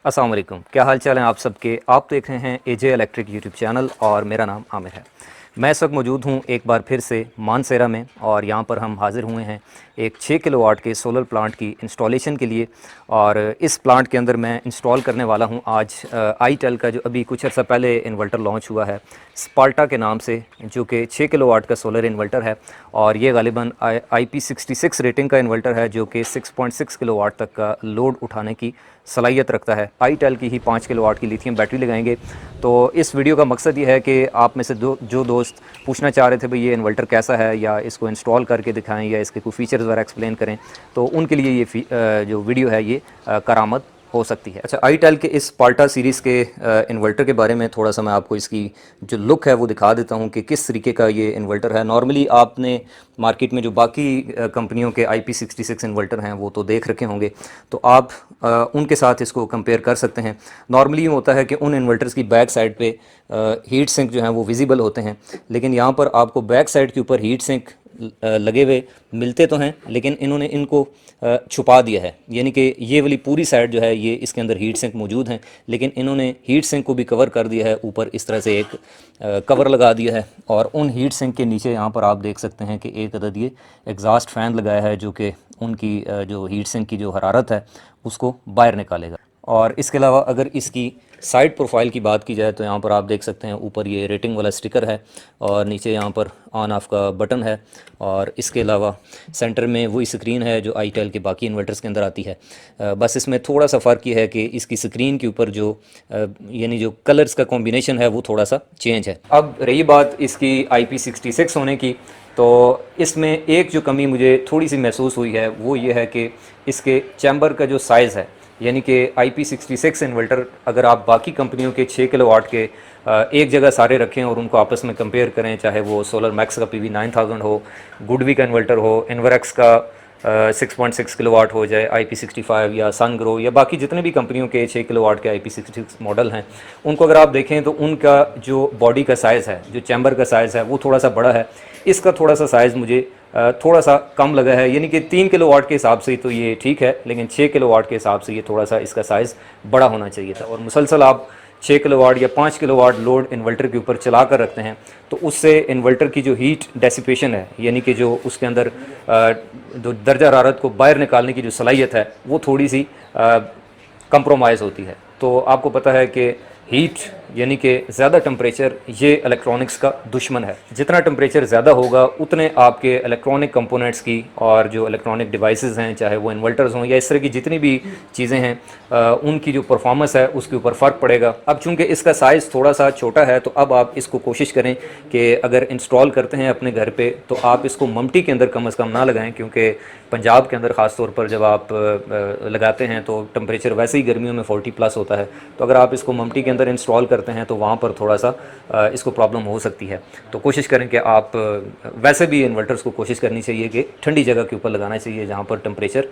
अस्सलाम वालेकुम, क्या हाल चाल हैं आप सबके। आप देख रहे हैं एजे इलेक्ट्रिक यूट्यूब चैनल और मेरा नाम आमिर है। मैं इस वक्त मौजूद हूँ एक बार फिर से मानसेरा में और यहाँ पर हम हाज़िर हुए हैं एक 6 किलोवाट के सोलर प्लांट की इंस्टॉलेशन के लिए। और इस प्लांट के अंदर मैं इंस्टॉल करने वाला हूँ आज आईटेल का जो अभी कुछ अर्सा पहले इन्वर्टर लॉन्च हुआ है स्पार्टा के नाम से, जो कि 6 किलोवाट का सोलर इन्वर्टर है। और ये गालिबन IP66 रेटिंग का इन्वर्टर है जो कि 6.6 किलोवाट तक का लोड उठाने की सलाहियत रखता है। आईटेल की ही 5 किलोवाट की लिथियम बैटरी लगाएंगे। तो इस वीडियो का मकसद ये है कि आप में से जो दोस्त पूछना चाह रहे थे भाई ये इन्वर्टर कैसा है, या इसको इंस्टॉल करके दिखाएं या इसके कोई फीचर्स वगैरह एक्सप्लेन करें, तो उनके लिए ये जो वीडियो है ये करामत हो सकती है। अच्छा, आईटेल के इस स्पार्टा सीरीज़ के इन्वर्टर के बारे में थोड़ा सा मैं आपको इसकी जो लुक है वो दिखा देता हूँ कि किस तरीके का ये इन्वर्टर है। नॉर्मली आपने मार्केट में जो बाकी कंपनियों के IP66 इन्वर्टर हैं वो तो देख रखे होंगे, तो आप उनके साथ इसको कंपेयर कर सकते हैं। नॉर्मली ये होता है कि उन इन्वर्टर्स की बैक साइड पे हीट सिंक जो हैं वो विजिबल होते हैं, लेकिन यहाँ पर आपको बैक साइड के ऊपर हीट सिंक लगे हुए मिलते तो हैं, लेकिन इन्होंने इनको छुपा दिया है। यानी कि ये वाली पूरी साइड जो है ये इसके अंदर हीट सिंक मौजूद हैं, लेकिन इन्होंने हीट सिंक को भी कवर कर दिया है। ऊपर इस तरह से एक कवर लगा दिया है और उन हीट सिंक के नीचे यहाँ पर आप देख सकते हैं कि एक अदद ये एग्जॉस्ट फ़ैन लगाया है जो कि उनकी जो हीट सिंक की जो हरारत है उसको बाहर निकालेगा। और इसके अलावा अगर इसकी साइड प्रोफाइल की बात की जाए तो यहाँ पर आप देख सकते हैं ऊपर ये रेटिंग वाला स्टिकर है और नीचे यहाँ पर ऑन ऑफ का बटन है। और इसके अलावा सेंटर में वही स्क्रीन है जो आईटेल के बाकी इन्वर्टर्स के अंदर आती है। बस इसमें थोड़ा सा फ़र्क ये है कि इसकी स्क्रीन के ऊपर जो यानी जो कलर्स का कॉम्बिनेशन है वो थोड़ा सा चेंज है। अब रही बात इसकी IP66 होने की, तो इसमें एक जो कमी मुझे थोड़ी सी महसूस हुई है वो ये है कि इसके चैम्बर का जो साइज़ है, यानी कि IP66 इन्वर्टर अगर आप बाकी कंपनियों के 6 किलोवाट के एक जगह सारे रखें और उनको आपस में कंपेयर करें, चाहे वो सोलर मैक्स का PV9000 हो, गुडवी का इन्वर्टर हो, इन्वरक्स का 6.6 किलोवाट हो जाए IP65 या सनग्रो या बाकी जितने भी कंपनियों के 6 किलोवाट के IP66 मॉडल हैं, उनको अगर आप देखें तो उनका जो बॉडी का साइज़ है, जो चैम्बर का साइज़ है वो थोड़ा सा बड़ा है। इसका थोड़ा सा साइज़ मुझे थोड़ा सा कम लगा है। यानी कि 3 किलोवाट के हिसाब से तो ये ठीक है, लेकिन 6 किलोवाट के हिसाब से ये थोड़ा सा इसका साइज़ बड़ा होना चाहिए था। और मुसलसल आप 6 किलोवाट या 5 किलोवाट लोड इन्वर्टर के ऊपर चला कर रखते हैं तो उससे इन्वर्टर की जो हीट डेसिपेशन है, यानी कि जो उसके अंदर जो दर्जा हरारत को बाहर निकालने की जो सलाहियत है वो थोड़ी सी कंप्रोमाइज़ होती है। तो आपको पता है कि हीट यानी कि ज़्यादा टेम्परेचर ये इलेक्ट्रॉनिक्स का दुश्मन है। जितना टेम्परेचर ज़्यादा होगा उतने आपके इलेक्ट्रॉनिक कंपोनेंट्स की और जो इलेक्ट्रॉनिक डिवाइसेस हैं, चाहे वो इन्वर्टर्स हों या इस तरह की जितनी भी चीज़ें हैं, उनकी जो परफॉर्मेंस है उसके ऊपर फ़र्क पड़ेगा। अब चूँकि इसका साइज़ थोड़ा सा छोटा है तो अब आप इसको कोशिश करें कि अगर इंस्टॉल करते हैं अपने घर पर तो आप इसको ममटी के अंदर कम अज़ कम ना लगाएँ, क्योंकि पंजाब के अंदर ख़ास तौर पर जब आप लगाते हैं तो टेम्परेचर वैसे ही गर्मियों में 40+ होता है। तो अगर आप इसको ममटी के अंदर इंस्टॉल करते हैं तो वहाँ पर थोड़ा सा इसको प्रॉब्लम हो सकती है। तो कोशिश करें कि आप वैसे भी इन्वर्टर्स को कोशिश करनी चाहिए कि ठंडी जगह के ऊपर लगाना चाहिए जहाँ पर टेम्परेचर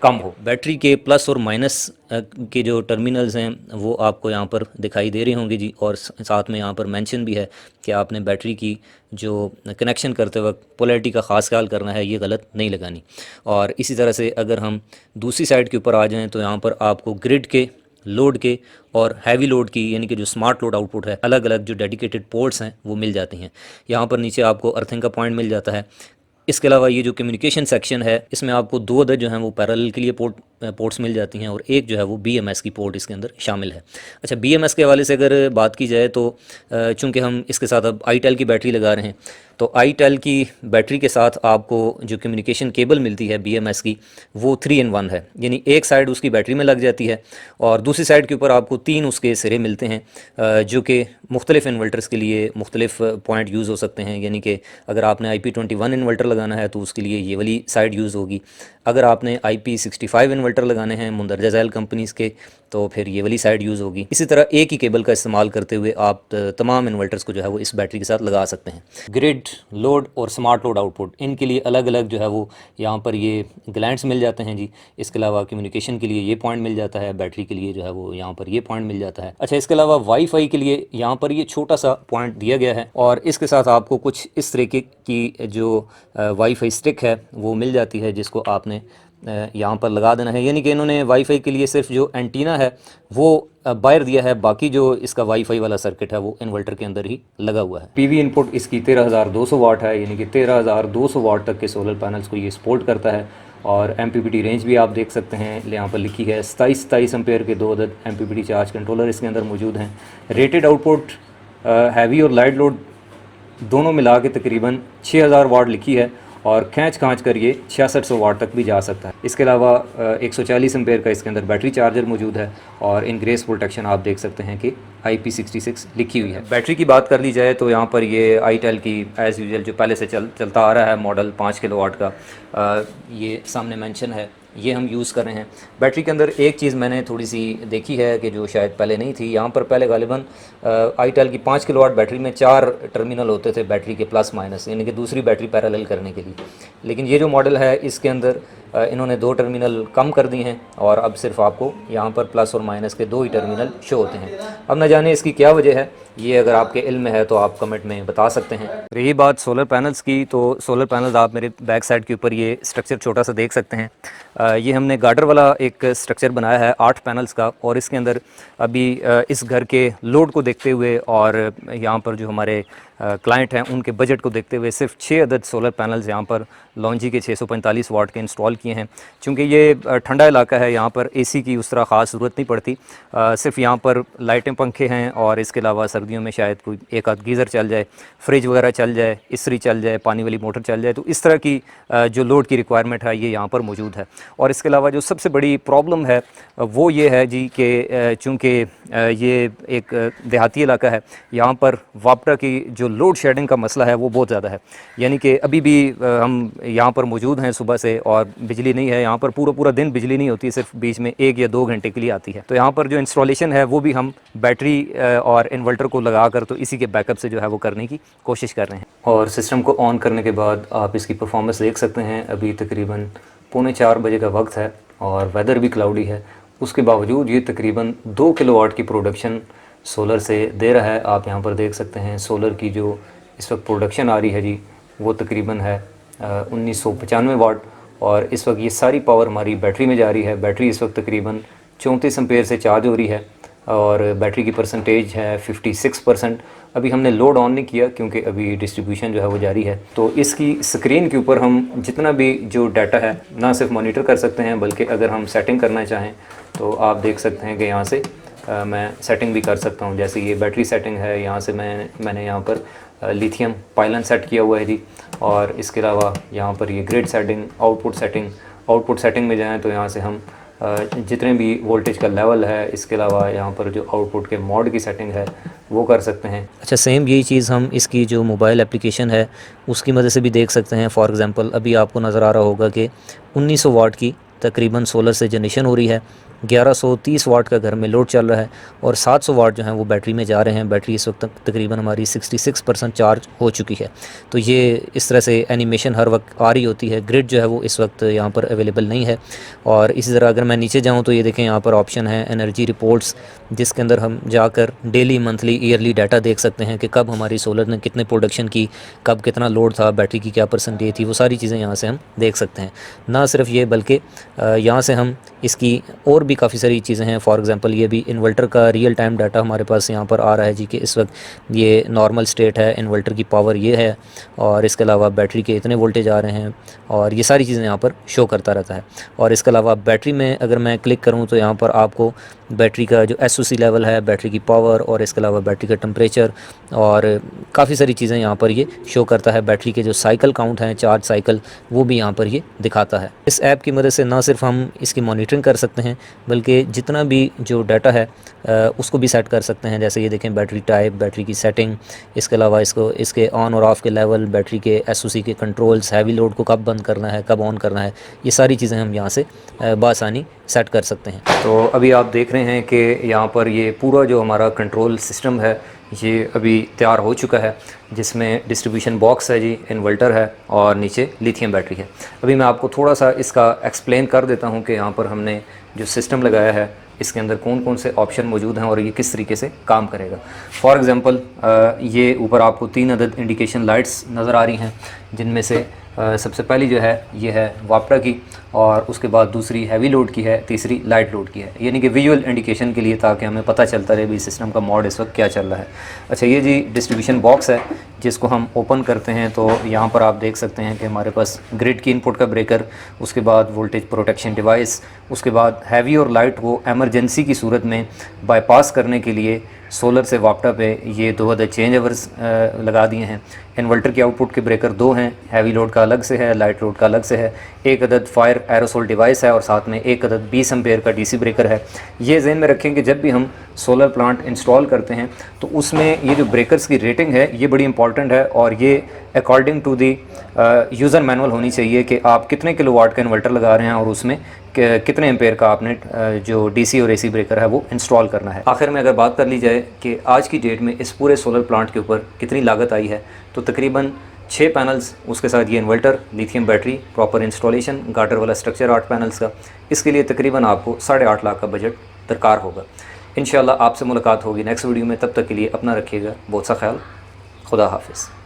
कम हो। बैटरी के प्लस और माइनस के जो टर्मिनल्स हैं वो आपको यहाँ पर दिखाई दे रहे होंगे जी, और साथ में यहाँ पर मेंशन भी है कि आपने बैटरी की जो कनेक्शन करते वक्त पोलैरिटी का ख़ास ख्याल करना है, ये गलत नहीं लगानी। और इसी तरह से अगर हम दूसरी साइड के ऊपर आ जाएँ तो यहाँ पर आपको ग्रिड के, लोड के और हैवी लोड की यानी कि जो स्मार्ट लोड आउटपुट है, अलग अलग जो डेडिकेटेड पोर्ट्स हैं वो मिल जाती हैं। यहाँ पर नीचे आपको अर्थिंग का पॉइंट मिल जाता है। इसके अलावा ये जो कम्युनिकेशन सेक्शन है इसमें आपको 2 अदद जो हैं वो पैरेलल के लिए पोर्ट्स मिल जाती हैं और एक जो है वो BMS की पोर्ट इसके अंदर शामिल है। अच्छा, BMS के हवाले से अगर बात की जाए तो चूँकि हम इसके साथ अब आईटेल की बैटरी लगा रहे हैं तो आईटेल की बैटरी के साथ आपको जो कम्युनिकेशन केबल मिलती है BMS की वो 3 in 1 है। यानी एक साइड उसकी बैटरी में लग जाती है और दूसरी साइड के ऊपर आपको 3 उसके सिरे मिलते हैं जो कि मुख्तलिफ इन्वर्टर्स के लिए मुख्तलिफ पॉइंट यूज़ हो सकते हैं। यानी कि अगर आपने IP21 इन्वर्टर लगाना है तो उसके लिए ये वाली साइड यूज़ होगी। अगर आपने IP65 इन्वर्टर लगाने हैं मुंदरजा झैल कंपनीज़ के तो फिर ये वाली साइड यूज़ होगी। इसी तरह एक ही केबल का इस्तेमाल करते हुए आप तमाम इन्वर्टर्स को जो है वो इस बैटरी के साथ लगा सकते हैं। ग्रिड, लोड और स्मार्ट लोड आउटपुट, इनके लिए अलग अलग जो है वो यहाँ पर ये ग्लैंड्स मिल जाते हैं जी। इसके अलावा कम्युनिकेशन के लिए ये पॉइंट मिल जाता है, बैटरी के लिए जो है वो यहाँ पर ये पॉइंट मिल जाता है। अच्छा, इसके अलावा वाईफाई के लिए यहाँ पर ये छोटा सा पॉइंट दिया गया है और इसके साथ आपको कुछ इस तरीके की जो वाईफाई स्टिक है वो मिल जाती है, जिसको आपने यहाँ पर लगा देना है। यानी कि इन्होंने वाईफाई के लिए सिर्फ जो एंटीना है वो बाहर दिया है, बाकी जो इसका वाईफाई वाला सर्किट है वो इन्वर्टर के अंदर ही लगा हुआ है। पीवी इनपुट इसकी 13,200 वाट है, यानी कि 13,200 वाट तक के सोलर पैनल्स को ये सपोर्ट करता है। और MPPT रेंज भी आप देख सकते हैं, यहाँ पर लिखी है 27 एम्पेयर के 2 अदद MPPT चार्ज कंट्रोलर इसके अंदर मौजूद हैं। रेटेड आउटपुट हैवी और लाइट लोड दोनों मिला के तकरीबन 6000 वाट लिखी है, और खींच कर ये 6600 वाट तक भी जा सकता है। इसके अलावा 140 एम्पेयर का इसके अंदर बैटरी चार्जर मौजूद है, और इनग्रेस प्रोटेक्शन आप देख सकते हैं कि IP66 लिखी हुई है। बैटरी की बात कर ली जाए तो यहाँ पर ये आईटेल की एज़ यूजुअल जो पहले से चलता आ रहा है मॉडल 5 किलोवाट का, ये सामने मेंशन है, ये हम यूज़ कर रहे हैं। बैटरी के अंदर एक चीज़ मैंने थोड़ी सी देखी है कि जो शायद पहले नहीं थी, यहाँ पर पहले गालिबन आईटेल की 5 किलोवाट बैटरी में 4 टर्मिनल होते थे बैटरी के प्लस माइनस, यानी कि दूसरी बैटरी पैरेलल करने के लिए। लेकिन ये जो मॉडल है इसके अंदर इन्होंने 2 टर्मिनल कम कर दिए हैं, और अब सिर्फ आपको यहाँ पर प्लस और माइनस के 2 ही टर्मिनल शो होते हैं। अब न जाने इसकी क्या वजह है, ये अगर आपके इल्म में है तो आप कमेंट में बता सकते हैं। रही बात सोलर पैनल्स की, तो सोलर पैनल्स आप मेरे बैक साइड के ऊपर ये स्ट्रक्चर छोटा सा देख सकते हैं। ये हमने गार्डर वाला एक स्ट्रक्चर बनाया है 8 पैनल्स का, और इसके अंदर अभी इस घर के लोड को देखते हुए और यहाँ पर जो हमारे क्लाइंट हैं उनके बजट को देखते हुए सिर्फ 6 अदद सोलर पैनल्स यहाँ पर लॉन्जी के 645 वाट के इंस्टॉल किए हैं। चूँकि ये ठंडा इलाका है, यहाँ पर AC की उस तरह ख़ास ज़रूरत नहीं पड़ती, सिर्फ यहाँ पर लाइटें पंखे हैं, और इसके अलावा सर्दियों में शायद कोई एक आध गीज़र चल जाए, फ्रिज वगैरह चल जाए, इस्त्री चल जाए, पानी वाली मोटर चल जाए, तो इस तरह की जो लोड की रिक्वायरमेंट है ये यहाँ पर मौजूद है। और इसके अलावा जो सबसे बड़ी प्रॉब्लम है वो ये है जी कि चूँकि ये एक देहाती इलाका है, यहाँ पर वापडा की जो लोड शेडिंग का मसला है वो बहुत ज़्यादा है। यानी कि अभी भी हम यहाँ पर मौजूद हैं सुबह से, और बिजली नहीं है, यहाँ पर पूरा दिन बिजली नहीं होती, सिर्फ बीच में 1 या 2 घंटे के लिए आती है। तो यहाँ पर जो इंस्टॉलेशन है वो भी हम बैटरी और इन्वर्टर को लगा कर तो इसी के बैकअप से जो है वो करने की कोशिश कर रहे हैं। और सिस्टम को ऑन करने के बाद आप इसकी परफॉर्मेंस देख सकते हैं। अभी तकरीबन 3:45 बजे का वक्त है और वेदर भी क्लाउडी है, उसके बावजूद ये तकरीबन 2 किलोवाट की प्रोडक्शन सोलर से दे रहा है। आप यहाँ पर देख सकते हैं सोलर की जो इस वक्त प्रोडक्शन आ रही है जी वो तकरीबन है 1995 वाट, और इस वक्त ये सारी पावर हमारी बैटरी में जा रही है। बैटरी इस वक्त तकरीबन 34 एम्पेयर से चार्ज हो रही है, और बैटरी की परसेंटेज है 56%। अभी हमने लोड ऑन नहीं किया क्योंकि अभी डिस्ट्रीब्यूशन जो है वो जारी है। तो इसकी स्क्रीन के ऊपर हम जितना भी जो डाटा है ना सिर्फ मॉनिटर कर सकते हैं, बल्कि अगर हम सेटिंग करना चाहें तो आप देख सकते हैं कि यहाँ से मैं सेटिंग भी कर सकता हूँ। जैसे ये बैटरी सेटिंग है, यहाँ से मैंने यहाँ पर लिथियम पाइलन सेट किया हुआ है जी, और इसके अलावा यहाँ पर ये ग्रिड सेटिंग, आउटपुट सेटिंग में जाएँ तो यहाँ से हम जितने भी वोल्टेज का लेवल है, इसके अलावा यहाँ पर जो आउटपुट के मोड की सेटिंग है वो कर सकते हैं। अच्छा, सेम यही चीज़ हम इसकी जो मोबाइल एप्लीकेशन है उसकी मदद से भी देख सकते हैं। फॉर एग्ज़ाम्पल अभी आपको नज़र आ रहा होगा कि 1900 वाट की तकरीबन सोलर से जनरेशन हो रही है, 1130 वाट का घर में लोड चल रहा है, और 700 वाट जो है वो बैटरी में जा रहे हैं। बैटरी इस वक्त तकरीबन हमारी 66% चार्ज हो चुकी है। तो ये इस तरह से एनिमेशन हर वक्त आ रही होती है। ग्रिड जो है वो इस वक्त यहाँ पर अवेलेबल नहीं है। और इसी तरह अगर मैं नीचे जाऊँ तो ये देखें यहाँ पर ऑप्शन है एनर्जी रिपोर्ट्स, जिसके अंदर हम जाकर डेली, मंथली, ईयरली डाटा देख सकते हैं कि कब हमारी सोलर ने कितने प्रोडक्शन की, कब कितना लोड था, बैटरी की क्या परसेंटेज थी, वो सारी चीज़ें यहाँ से हम देख सकते हैं। ना सिर्फ ये बल्कि यहाँ से हम इसकी और भी काफ़ी सारी चीज़ें हैं। फॉर एग्ज़ाम्पल ये भी इन्वर्टर का रियल टाइम डाटा हमारे पास यहाँ पर आ रहा है जी कि इस वक्त ये नॉर्मल स्टेट है, इन्वर्टर की पावर ये है, और इसके अलावा बैटरी के इतने वोल्टेज आ रहे हैं, और ये सारी चीज़ें यहाँ पर शो करता रहता है। और इसके अलावा बैटरी में अगर मैं क्लिक करूँ तो यहाँ पर आपको बैटरी का जो SOC लेवल है, बैटरी की पावर, और इसके अलावा बैटरी का टेम्परेचर, और काफ़ी सारी चीज़ें यहाँ पर ये शो करता है। बैटरी के जो साइकिल काउंट हैं, चार्ज साइकिल, वो भी यहाँ पर ये दिखाता है। इस ऐप की मदद से ना सिर्फ हम इसकी मॉनिटरिंग कर सकते हैं बल्कि जितना भी जो डाटा है उसको भी सेट कर सकते हैं। जैसे ये देखें बैटरी टाइप, बैटरी की सेटिंग, इसके अलावा इसके ऑन और ऑफ़ के लेवल, बैटरी के SOC के कंट्रोल्स, हैवी लोड को कब बंद करना है, कब ऑन करना है, ये सारी चीज़ें हम यहाँ से बआसानी सेट कर सकते हैं। तो अभी आप देख रहे हैं कि यहाँ पर ये पूरा जो हमारा कंट्रोल सिस्टम है ये अभी तैयार हो चुका है, जिसमें डिस्ट्रीब्यूशन बॉक्स है जी, इन्वर्टर है, और नीचे लिथियम बैटरी है। अभी मैं आपको थोड़ा सा इसका एक्सप्लेन कर देता हूँ कि यहाँ पर हमने जो सिस्टम लगाया है इसके अंदर कौन कौन से ऑप्शन मौजूद हैं और ये किस तरीके से काम करेगा। फॉर एग्ज़ाम्पल ये ऊपर आपको 3 अदद इंडिकेशन लाइट्स नज़र आ रही हैं, जिनमें से सबसे पहली जो है ये है वापटा की, और उसके बाद दूसरी हैवी लोड की है, तीसरी लाइट लोड की है, यानी कि विजुअल इंडिकेशन के लिए, ताकि हमें पता चलता रहे भी सिस्टम का मोड इस वक्त क्या चल रहा है। अच्छा, ये जी डिस्ट्रीब्यूशन बॉक्स है, जिसको हम ओपन करते हैं तो यहाँ पर आप देख सकते हैं कि हमारे पास ग्रिड की इनपुट का ब्रेकर, उसके बाद वोल्टेज प्रोटेक्शन डिवाइस, उसके बाद हैवी और लाइट को एमरजेंसी की सूरत में बाईपास करने के लिए सोलर से वापटा पे ये 2 अदद चेंज ओवर्स लगा दिए हैं। इन्वर्टर के आउटपुट के ब्रेकर 2 हैं, हैवी लोड का अलग से है, लाइट लोड का अलग से है। 1 अदद फायर एरोसोल डिवाइस है और साथ में 1 अदद 20 एम्पेयर का डीसी ब्रेकर है। ये ज़हन में रखें कि जब भी हम सोलर प्लांट इंस्टॉल करते हैं तो उसमें ये जो ब्रेकर्स की रेटिंग है ये बड़ी इंपॉर्टेंट है, और ये according to the user manual होनी चाहिए कि आप कितने किलोवाट का इन्वर्टर लगा रहे हैं और उसमें कितने एम्पेयर का आपने जो डीसी और एसी ब्रेकर है वो इंस्टॉल करना है। आखिर में अगर बात कर ली जाए कि आज की डेट में इस पूरे सोलर प्लांट के ऊपर कितनी लागत आई है, तो तकरीबन 6 पैनल्स, उसके साथ ये inverter, lithium battery, proper installation, गार्टर वाला स्ट्रक्चर 8 पैनल्स का, इसके लिए तकरीबन आपको 8.5 लाख का बजट दरकार होगा। इंशाल्लाह आपसे मुलाकात होगी नेक्स्ट वीडियो में, तब तक के लिए अपना रखिएगा बहुत सा ख्याल। खुदा हाफिज़।